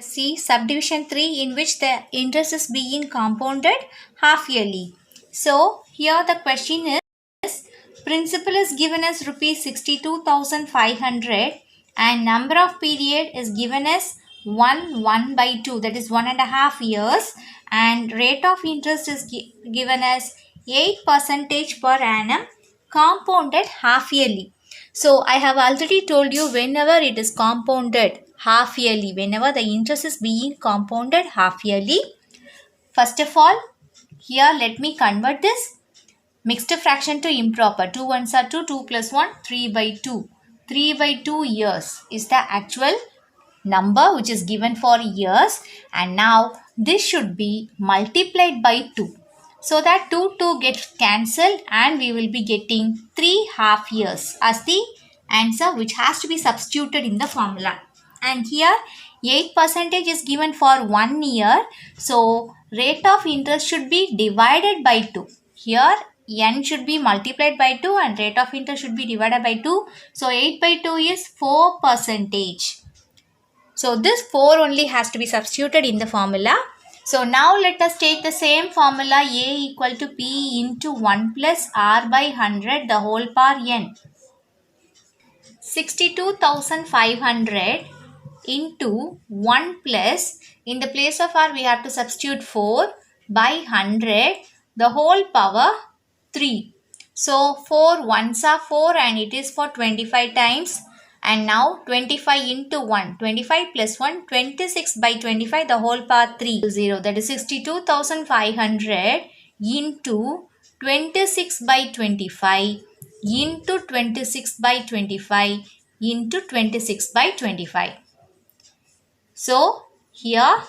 See subdivision 3 in which the interest is being compounded half yearly. So here the question is principal is given as rupees 62,500 and number of period is given as 1 by 2, that is 1.5 years, and rate of interest is given as 8% per annum compounded half yearly. So I have already told you, whenever it is compounded half yearly, whenever the interest is being compounded half yearly, first of all, here let me convert this mixed fraction to improper. 2 ones are 2, 2 plus 1, 3 by 2. 3 by 2 years is the actual number which is given for years, and now this should be multiplied by 2. So that 2 gets cancelled and we will be getting 3 half years as the answer which has to be substituted in the formula. And here 8% is given for 1 year. So rate of interest should be divided by 2. Here n should be multiplied by 2 and rate of interest should be divided by 2. So 8 by 2 is 4%. So this 4 only has to be substituted in the formula. So now let us take the same formula, A equal to P into 1 plus R by 100 the whole power n. 62,500 into 1 plus, in the place of R we have to substitute 4 by 100 the whole power 3. So 4 ones are 4 and it is for 25 times. And now 25 into 1, 25 plus 1, 26 by 25 the whole power 3, 0. That is 62,500 into 26 by 25 into 26 by 25 into 26 by 25. So here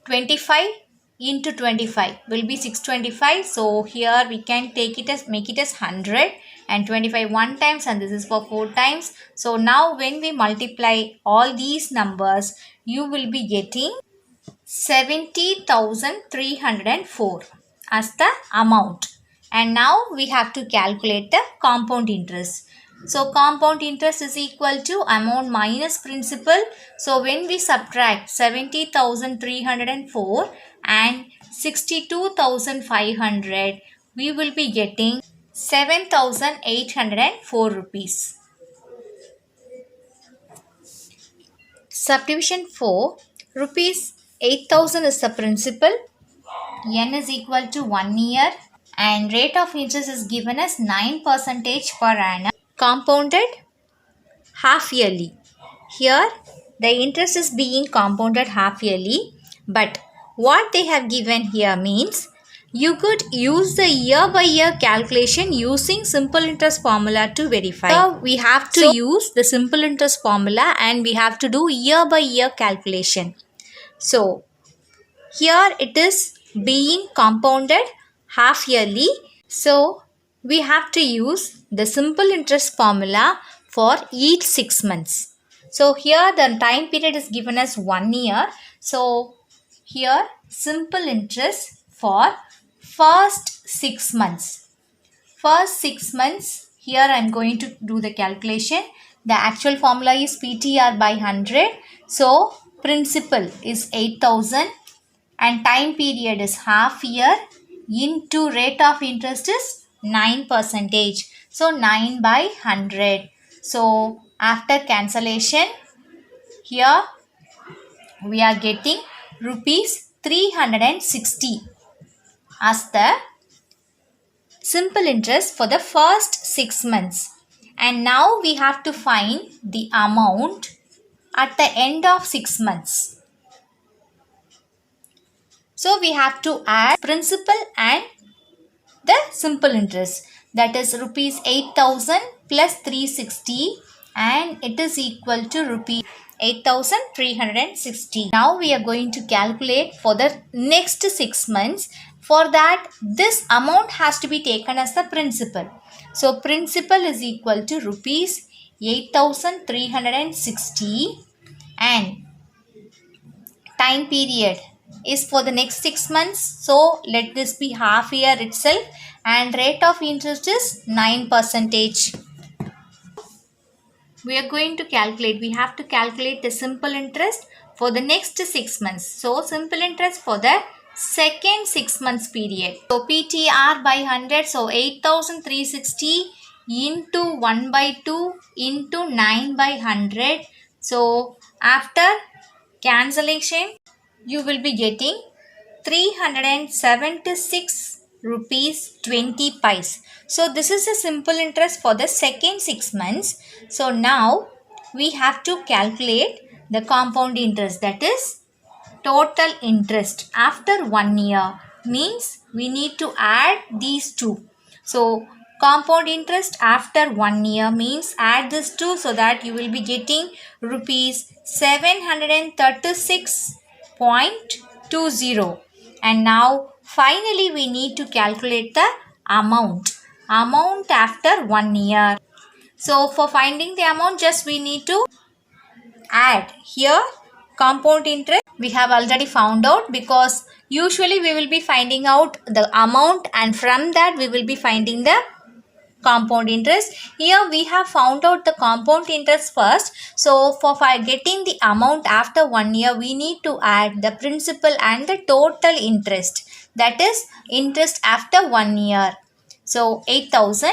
25 into 25 will be 625. So here we can take it as, make it as 100, and 25 1 times, and this is for 4 times. So now when we multiply all these numbers, you will be getting 70,304 as the amount. And now we have to calculate the compound interest. So compound interest is equal to amount minus principal. So when we subtract 70,304 and 62,500, we will be getting 7,804 rupees. Subdivision 4, rupees 8,000 is the principal, n is equal to 1 year, and rate of interest is given as 9% per annum compounded half yearly. Here the interest is being compounded half yearly, but what they have given here means you could use the year by year calculation using simple interest formula to verify. So we have to use the simple interest formula and we have to do year by year calculation. So here it is being compounded half yearly. So we have to use the simple interest formula for each 6 months. So here the time period is given as 1 year. So here simple interest for first 6 months. First 6 months, here I am going to do the calculation. The actual formula is PTR by 100. So principal is 8,000 and time period is half year into rate of interest is 9%. So 9 by 100. So after cancellation, here we are getting rupees 360 as the simple interest for the first 6 months. And now we have to find the amount at the end of 6 months. So we have to add principal and the simple interest, that is rupees 8,000 plus 360, and it is equal to rupees 8,360. Now we are going to calculate for the next 6 months. For that, this amount has to be taken as the principal. So principal is equal to rupees 8,360 and time period is for the next 6 months. So let this be half year itself, and rate of interest is 9%. we are going to calculate. We have to calculate the simple interest for the next 6 months. So simple interest for the second 6 months period. So PTR by 100. So 8360 into 1 by 2 into 9 by 100. So after cancellation, you will be getting 376 rupees 20 pice. So this is a simple interest for the second 6 months. So now we have to calculate the compound interest, that is total interest after 1 year, means we need to add these two. So compound interest after 1 year means add this two, so that you will be getting rupees 736.20. And now finally we need to calculate the amount after 1 year. So for finding the amount, just we need to add here compound interest. We have already found out, because usually we will be finding out the amount and from that we will be finding the compound interest. Here we have found out the compound interest first. So for getting the amount after 1 year, we need to add the principal and the total interest, that is interest after 1 year. So 8000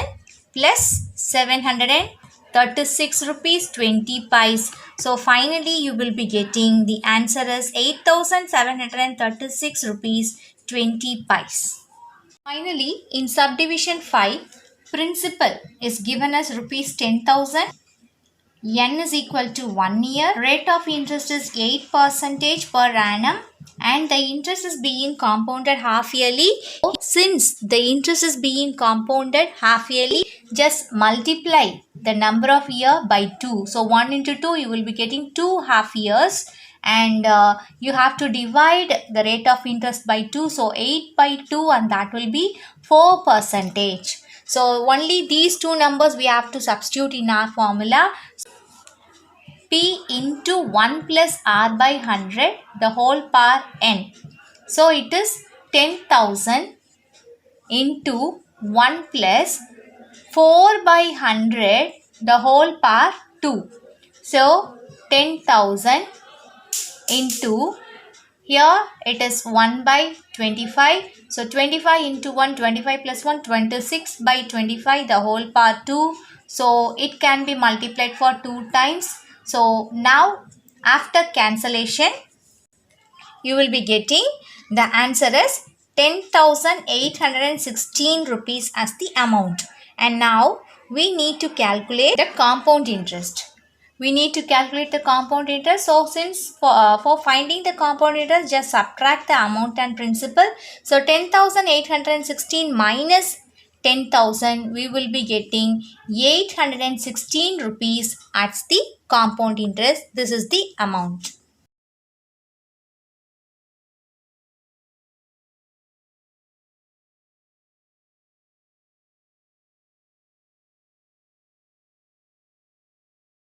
plus 736 rupees 20 pice. So finally you will be getting the answer is 8736 rupees 20 pice. Finally, in subdivision 5, principal is given as rupees 10,000. N is equal to 1 year. Rate of interest is 8% per annum, and the interest is being compounded half yearly. Since the interest is being compounded half yearly, just multiply the number of year by 2. So 1 into 2, you will be getting 2 half years, and you have to divide the rate of interest by 2. So 8 by 2, and that will be 4%. So only these two numbers we have to substitute in our formula. P into 1 plus R by 100 the whole power N. So it is 10,000 into 1 plus 4 by 100 the whole power 2. So 10,000 into, here it is 1 by 25. So 25 into 1, 25 plus 1, 26 by 25 the whole power 2. So it can be multiplied for 2 times. So now after cancellation, you will be getting the answer is 10,816 rupees as the amount. And now we need to calculate the compound interest. We need to calculate the compound interest. So since for finding the compound interest, just subtract the amount and principal. So 10,816 minus 10,000, we will be getting 816 rupees as the compound interest. This is the amount.